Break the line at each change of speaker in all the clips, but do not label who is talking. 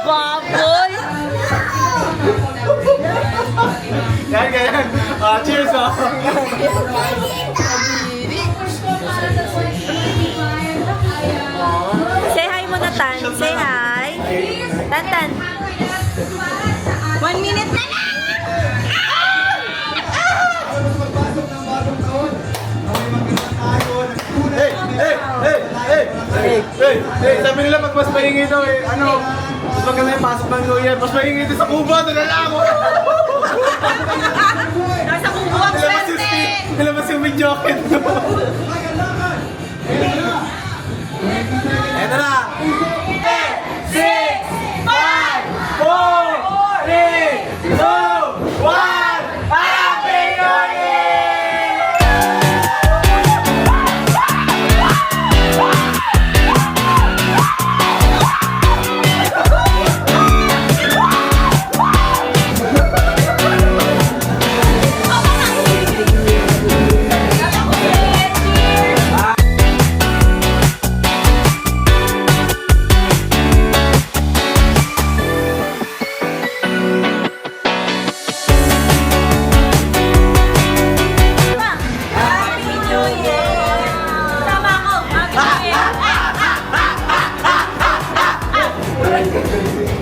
Baboy!
Yan, ganyan. Cheers,
Say hi muna, Tan. Say hi. Tan, Tan. 1 minute na lang!
Sabi nila pag mas mahingi daw eh, ano, mas maganda yung pasok ng New Year, mas mahingi din sa Cuba, nalala ako.
Nasa Cuba ang swerte!
Nilabas yung midjocket. Eto na! 6, 5, 4, 3, 2, 1,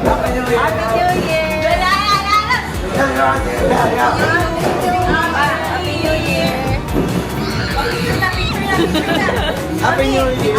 Happy New Year! Happy New Year!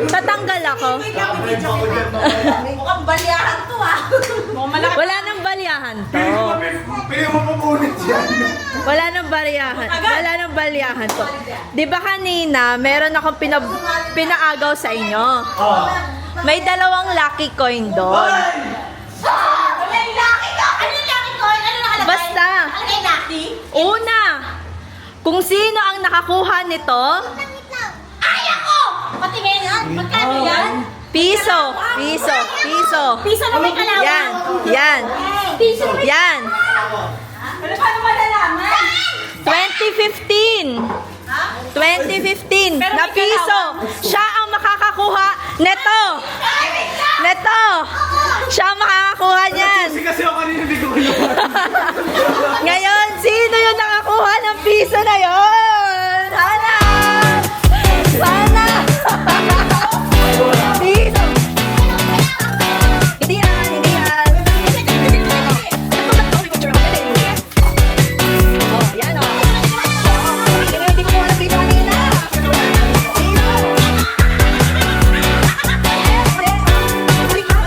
Tatanggal ako.
Mukhang balyahan to ah.
Wala nang balyahan to.
Pili mo pupunit yan.
Wala nang balyahan. Wala nang balyahan to. Di ba kanina, meron akong pinaagaw sa inyo? May 2 lucky coin doon.
Wala yung laki ko! Ano yung laki ko? Ano nakalagay?
Basta.
Ano yung laki?
Una, kung sino ang nakakuha nito,
Ay ako! Patingin yan? Magkano yan?
piso, piso, piso.
Piso na may kalawan.
Yan, yan,
Piso na may
yan.
Ano paano malalaman?
2015. 2015 na piso. Siya ang makakakuha neto. Neto. Siya ang makakakuha niyan.
Kasi ako kanina hindi ko kinuha.
Ngayon, sino yung nakakuha ng piso na yon? Sana! Sana! Piso! Hindi yan, hindi yan. Oh, yan oh. Hindi ko muna piso kanina. Piso!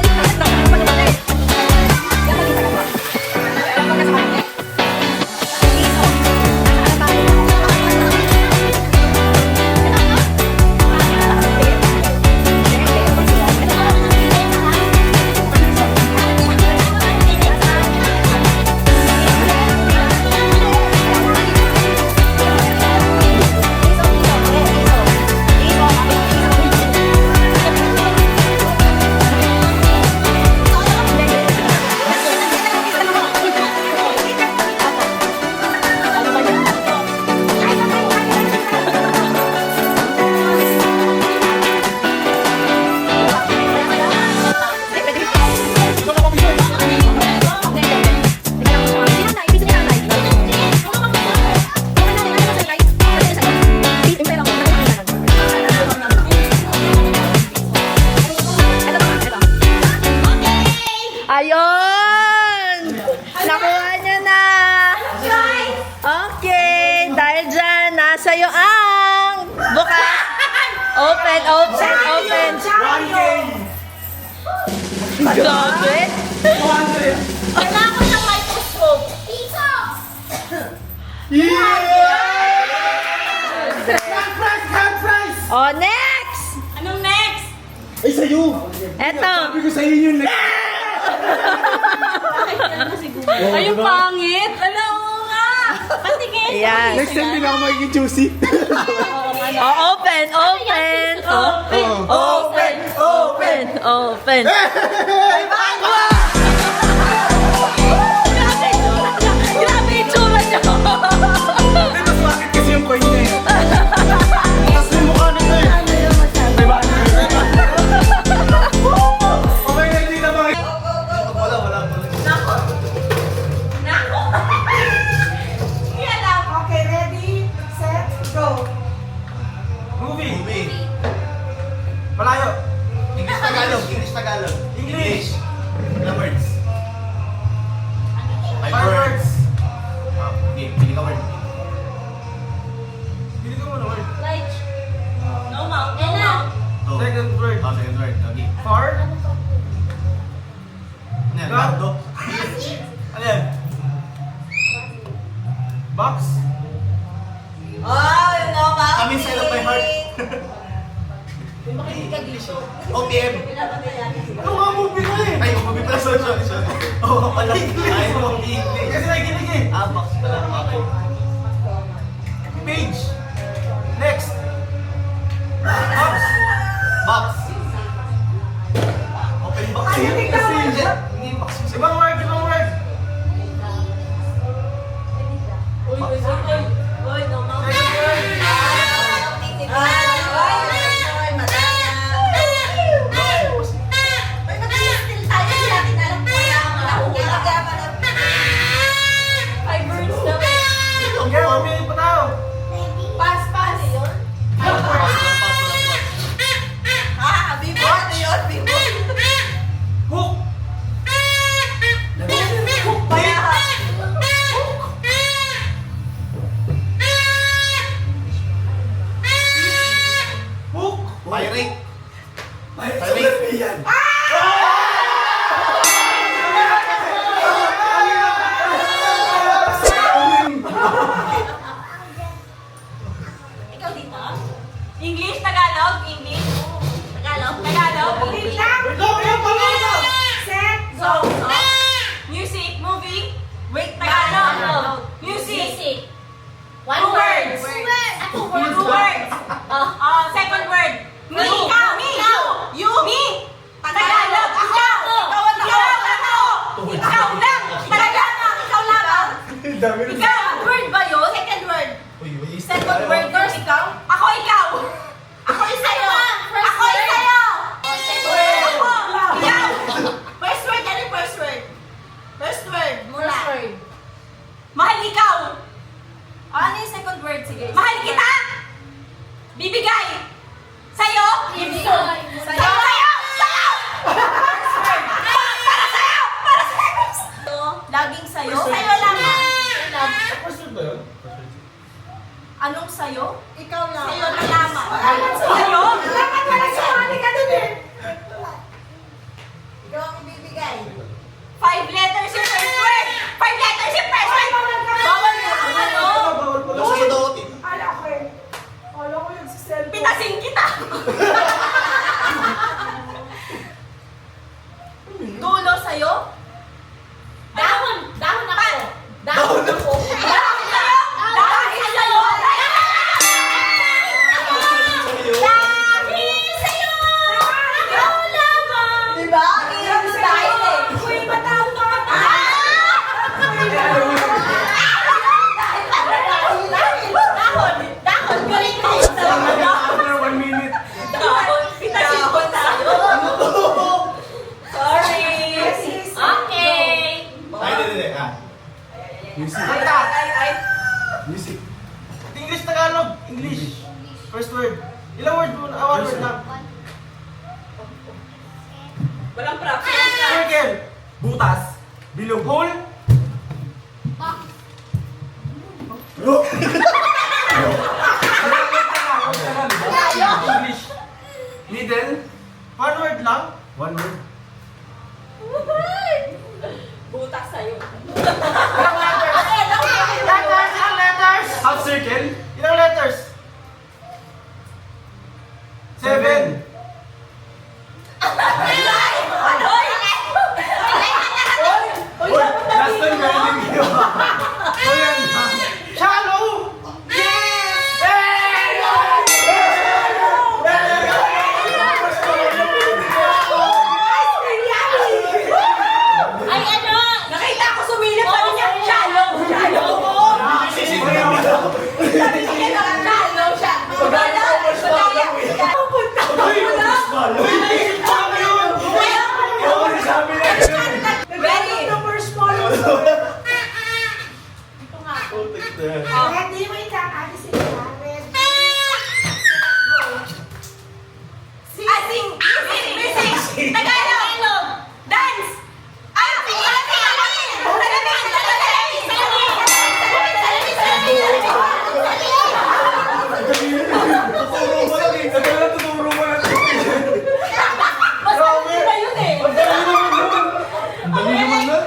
Ayun! Nakuha niya na! Okay, dahil dyan, nasa iyo ang bukas. Open, open, open.
1K!
Grabe.
200!
Wala ko ng microscope. Piso!
Yeah! Grand prize! Grand prize!
Oh, next!
Anong next?
Ay, sa'yo!
Eto.
Sabi ko sa'yo yun.
Ay, yung pangit. Ano nga? Patingin.
Ayan.
Next time din ako magiging juicy.
Oh, open, open. Open, open, open, open. Grabe yung tsura niyo.
Ay, mas bakit kasi yung coin niya eh. Tapos yung mukha nito eh. Diba? Okay na, hindi na ba? Wala, wala.
Nako. Hindi alam. Okay, ready, set, go.
Movie. Malayo. English Tagalog. English Tagalog. English. Ilang words? 5 words. Okay, pili ka word. Pili ka muna word.
Like, no mouth. No mouth.
Second word.
Second word. Okay.
Far.
Ano yan?
God.
Gardo?
Ano yan? Box.
Oh, you know mouth.
I'm inside of my heart. OPM.
Ano nga movie ko eh?
Ay, movie pala. Sorry. Oo, pala. Ay, movie.
Kasi nakikinig eh.
Box pala. Okay.
Page. Next. Box.
Box. Open box.
Ay, kasi.
Hindi box.
Ibang word, ibang word.
Uy, no mouth.
Second word.
Five words na.
Okay, 1 minute pa tayo.
Pirate.
Pirate.
Ikaw dito?
English, Tagalog, English.
Tagalog?
Tagalog, English.
Set,
Go. Music, movie. Wait, Tagalog. Music.
One
Two
word.
words.
Two
Two words. Second word. Me. Ikaw. Me. You. Me. Tagalog. Ako. Ikaw at ako. Ikaw lang. Tagalog. Ikaw lang.
Dami rin.
Ikaw. Word ba yun? Second word. Second word. First ikaw. Ako ikaw. Ako sa'yo. Ako sa'yo. Ako. Ikaw. First word. Ano yung first word? First word. Mula. Mahal ikaw. Ano yung second word? Sige. Mahal kita. Bibigay. Sa'yo.
Ibigay.
Sa'yo. Sa'yo. Sa'yo. First word. Para sa'yo. Para sa'yo. Laging sa'yo. Sa'yo lang. Anong sa'yo?
Ikaw lang.
Sa'yo na lamang. Sa'yo?
Dapat pala sumali ka dun eh. Ikaw ang ibibigay.
5 letters yung first word. 5 letters yung first word. Bawal na. Ano?
Gusto ko daw utin.
Pitasin kita. Dulo sa'yo?
Dahon. Dahon ako.
Dahon ako. Dahon sa'yo? Dahon sa'yo?
Dahil sa'yo. Ikaw lamang.
Diba? Hirap na tayo eh.
Uy, matawag ka.
Dahon. Dahon. Galing ko.
After 1 minute.
Dahon. Pitasin ko sa'yo. Sorry. Okay.
Ay, hindi.
Music.
Ay.
Music.
English, Tagalog. English. First word. Ilang word mo? One word lang.
Walang props.
Circle. Butas. Bilog. Hole. English. Middle. One word lang. One word.
Butas sa'yo.
Ilang letters? Half circle. Ilang letters? 7. Uy, last time galing kayo. O yan. Shallow!
Ay, ano?
Nakita ko sumilip sa niya. Shallow. Shallow. Sabi niya na shallow siya. Ready?
Ito nga.
Oh.
Hindi mo ikakali sila.
Asing. Music. Tagalog. Dance.
Tuturo mo lang.
Masarap na yun eh.
Dali naman na.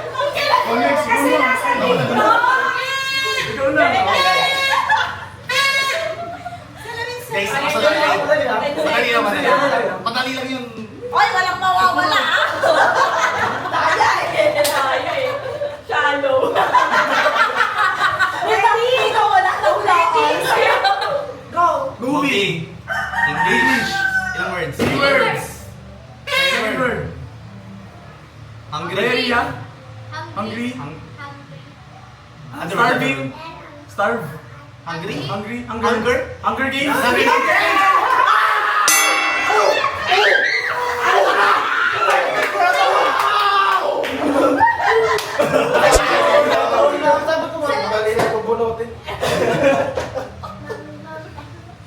Next,
Kasi nasa dito.
ikaw na.
Guys, madali lang. Madali lang. Madali lang yun.
Oy, walang mawawala ah. Daya eh. Shallow. Ready? Ikaw wala na hulaan.
Go.
Movie. English. Ilang words?
3 words.
Second word. Hungry.
Diarrhea. Hungry.
Ano
Starving. Starve.
Hungry?
Hungry.
Hunger?
Hunger Games.
Hungry.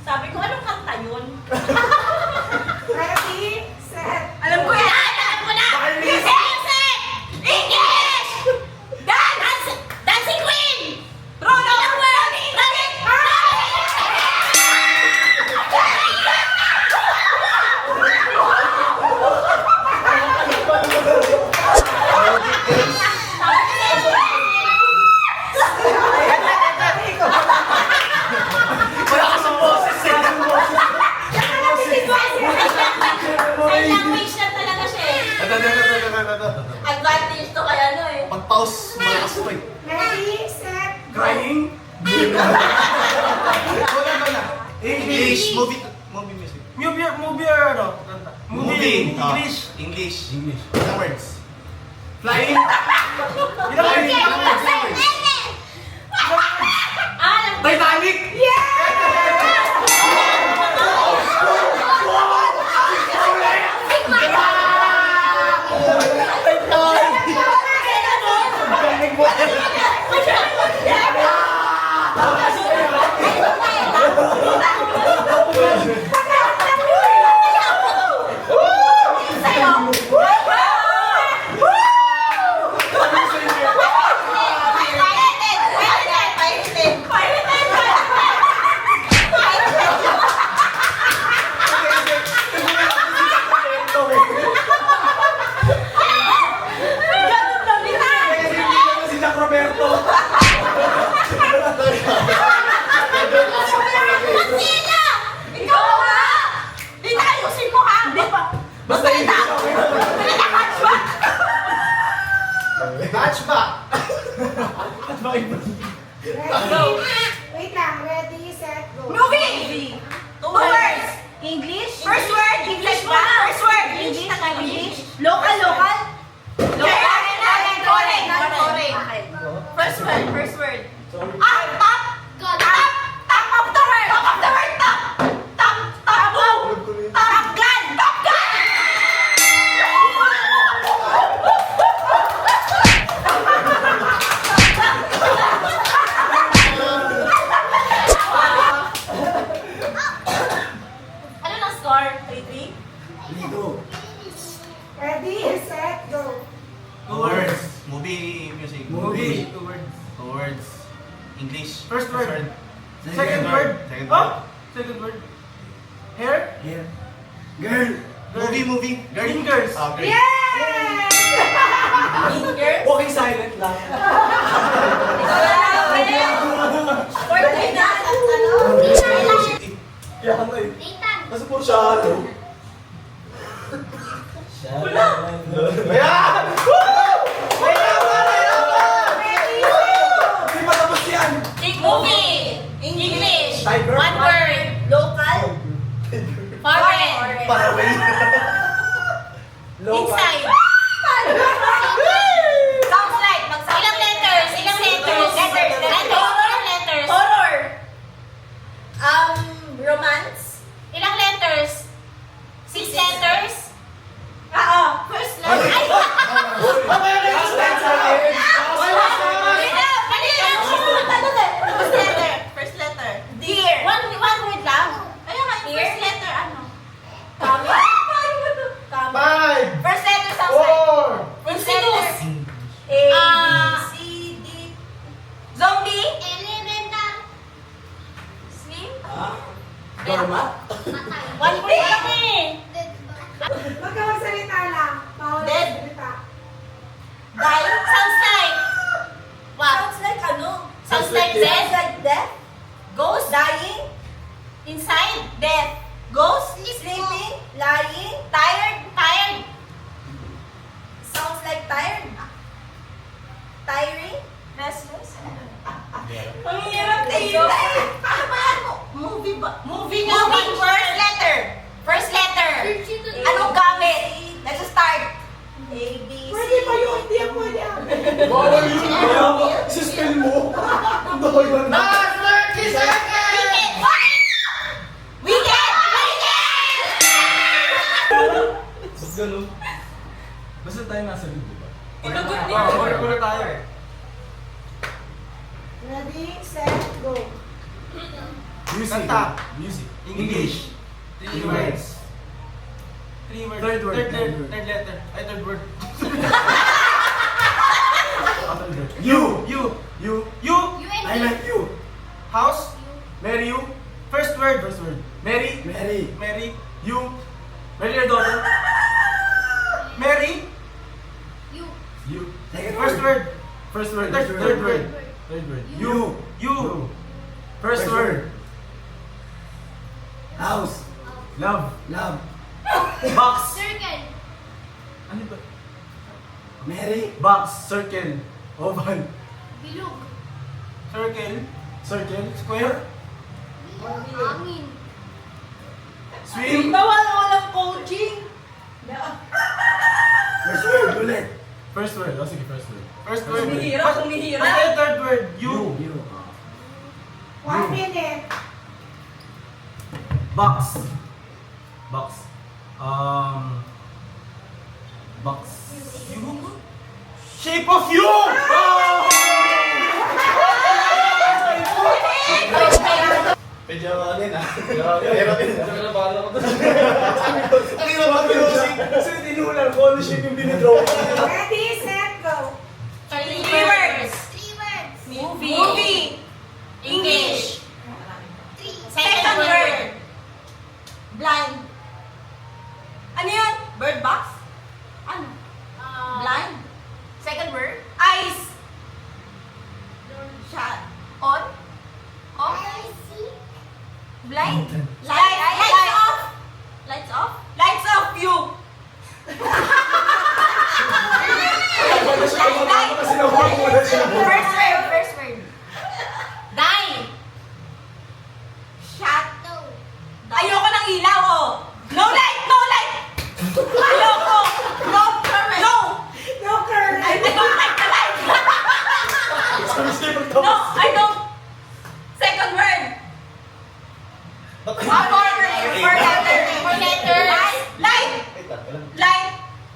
Sabi ko, anong kanta yun?
Ready, set.
Alam ko yan! Alam ko na! Music! English! Dance! Dancing Queen! Roll of Running! Sign language na talaga siya eh.
Ito.
Advantage to kay ano eh.
Pag-pause, malakas ito eh.
Ready, set, go.
Crying?
English, movie music.
Movie or ano? Kanta.
Movie.
English.
English.
English.
Ilang words?
Flying? Ilang
Flying.
words?
Ilang words? Ilang words?
Titanic? Si Jack Roberto.
Ikaw nga! Di na ayusin mo ha!
Basta hindi.
Hatchback.
Ready? Wait lang. Ready, set, go.
Movie! Two words!
English?
First word! English ba? First word!
English? English? Local?
First word, first word. Top! Top of the word! Top of the word! Top gun! Top gun! Ano na score? 3-3?
Ready, set, go.
Two words.
Movie music.
Movie. Two words.
Two words. English.
First word.
Second
Second word.
Second
Oh!
word.
Second word. Hair? Girl.
Movie. Girl.
Mean Girls.
Ah, girl.
Mean Girls?
Walking silent lang. Kaya ka eh. Nasa puro siya ano. Ayan! Hindi pa tapos yan.
Movie! English!
Tiger.
One word! Local? Foreign!
Paraway.
Inside! Sounds like ilang letters? Ilang letters? Ilang letters? Horror! Romance? Ilang letters? 6 letters? Oo. First letter. Ay!
Last answer is...
First letter. First letter. Dear. One word lang. Ayun nga, first letter ano? Kami.
Five.
First letter sounds like.
Four.
First letter. A, B, C, D. Zombie. Slim.
Doormat.
One word lang eh.
Huwag ka magsalita lang. Bawal
Dead.
magsalita.
Die. Sounds like. What? Sounds like ano? Sounds like death. Sounds like death. Ghost. Dying. Inside. Death. Ghost. Sleeping. Lying. Tired. Tired. Sounds like tired. Tiring. Restless. Ang hirap tayo. Ano ba yan? Movie ba? Movie nga. Movie. First letter. First letter. Anong gamit? Let's start. A, B, C.
Pwede pa yun. Hindi yan pwede.
Bawal yun. Kaya mo. Isispell mo. Ang dahil na.
Last 30 seconds!
Weekend! Weekend!
Ba't ganun? Basta tayo nasa loob, diba?
Pinagot
Oo,
niya.
puro tayo eh.
Ready, set, go.
Music.
Kanta.
Music.
English.
Three words.
Three words.
Third word.
Third letter. Ay, third word.
You.
You.
I like you.
House.
Marry you.
First word.
Mary.
Mary.
You. Marry your daughter.
Mary.
You.
First word.
Third word. You.
You.
First word. House. Love. Love. Box.
Circle.
Ano ba? Mary. Box. Circle. Oval.
Bilog.
Circle. Circle. Square.
Hangin.
Swing.
Walang coaching.
First word. Ulit. First word. Oh, sige, first word. First word.
Humihirap.
Ano yung third word? You.
1 minute.
Box. Box. Box. You? Shape of you! Medyo ano yun ah. Hirap yun. Ang hirap ang music. Kasi tinulan ko ano shape yung binidraw ko.
Ready, set, go.
3
words.
3 words.
Movie. English.
3.
Second word. Blind. Ano yun? Bird box? Ano? Blind. Second word. Eyes. Shut. On. Off. Blind. Lights off. Lights off. Lights off you. First word. First word. Die. Shut. Ayoko ng ilaw, oh. No light, no light. Ayoko. No current. No. No current. I don't like the light. No, I don't. Second word. One more word. Four letters. Light. Light. Light.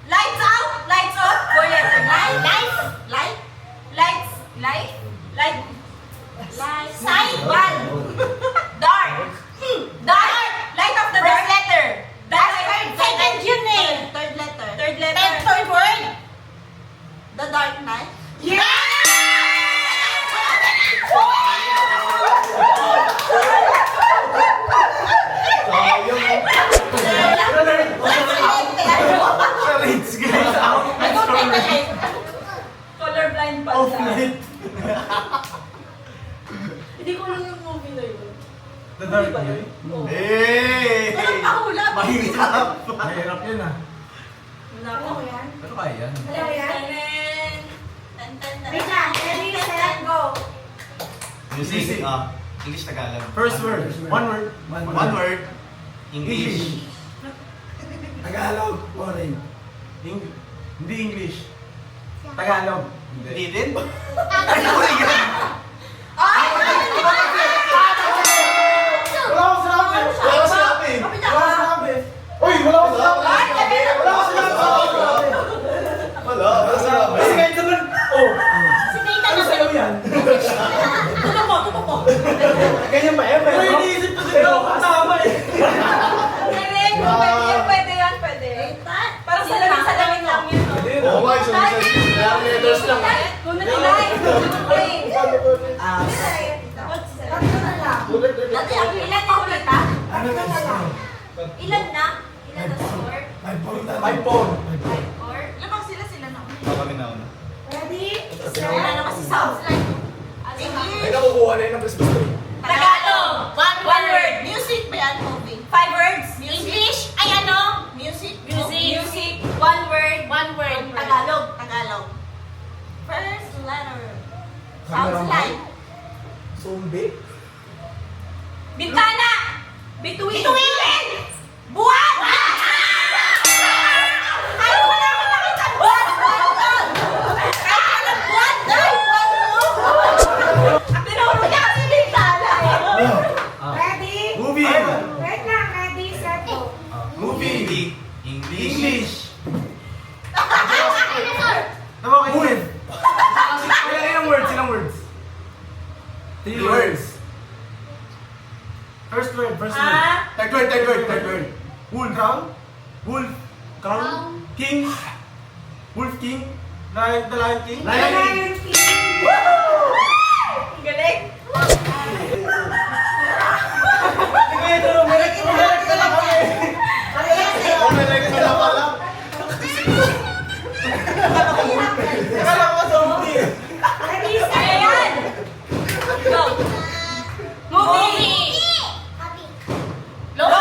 Lights out. Lights off. 4 letters. Light. Light. Light. Lights. Light. Light. Light. Side. One. Dark. Dark. Light of the dark. First letter. Second unit. Third letter. Third letter. Third word. The dark night. Colorblind pa siya. Hindi ko lang yung movie na yun.
The Dark Knight? Hey!
Walang pakula.
Mahirap! Mahirap yun ah.
Wala ko yan.
Pero kaya yan.
Wala yan. Wait lang. Ready, set, go.
Music. English, Tagalog.
First word. One word.
One word. English.
Tagalog. Foreign. Hindi English. Tagalog.
Hindi din?
Wala akong sinabi! Wala akong sinabi! Wala akong sinabi! Uy! Wala akong sinabi! Wala akong sinabi! Wala akong sinabi! Kasi kahit naman... Oh! Ano sa'yo yan?
Tuto po.
Ganyan ba eh? Pero iniisip ko din ako tama eh!
Pwede yan, pwede. Parang salamin lang yun.
Oo nga, isang letters lang.
Kung natilay. Ilan na ulit ha? Ilan na? Ilan na score?
5-4.
4? Lamang sila na ulit.
Kami na una.
Ready? Wala na kasi sounds like. English.
Ay, nakukuha na yun ng Christmas tree.
Tagalog. One word. Music ba yan, movie? 5 words. English. Ay ano? Music. Music. One word. Tagalog. First letter. Sounds like.
Zombie?
Bintana. Bituin. Buwan. Ayaw ko na ako nakita. Buwan. Ayaw ko na buwan. Tinuro niya kasi bintana eh. Ready?
Movie!
Wait lang. Ready, set, go.
Movie!
English.
Naman kayo word! Ilang words? 3 words. First word. Third word. Wolf. Crown. King. Wolf King. The Lion King.
Lion King. Galing. Ready, set, go. Movie. Local.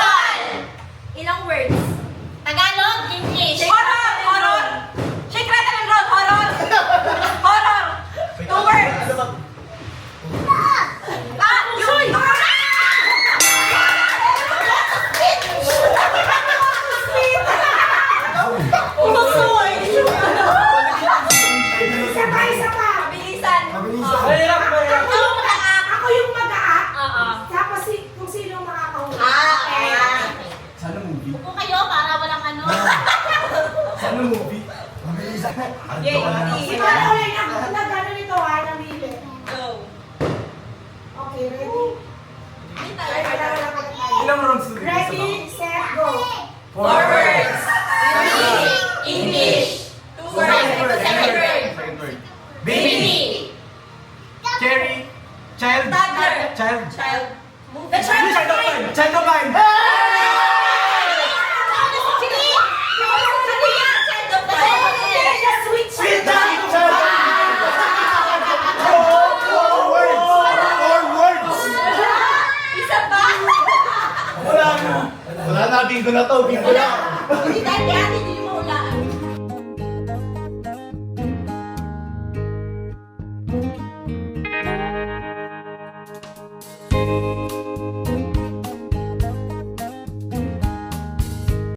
Upo kayo para walang ano.
Ano movie?
Si Mara ulit na gano'n ito ha, namili.
Go.
Okay, ready? Ay, wala.
Ilang rounds to
Ready, set, go.
Four words. English. Two words. Second word. Baby.
Cherry. Child.
Toddler.
Child.
Child.
The child
Child of mine. Child of mine. Sweet daddy. Four words. Wala na, bingo na to, bingo na.
Hindi dahil ate, hindi mo hulaan.
Thank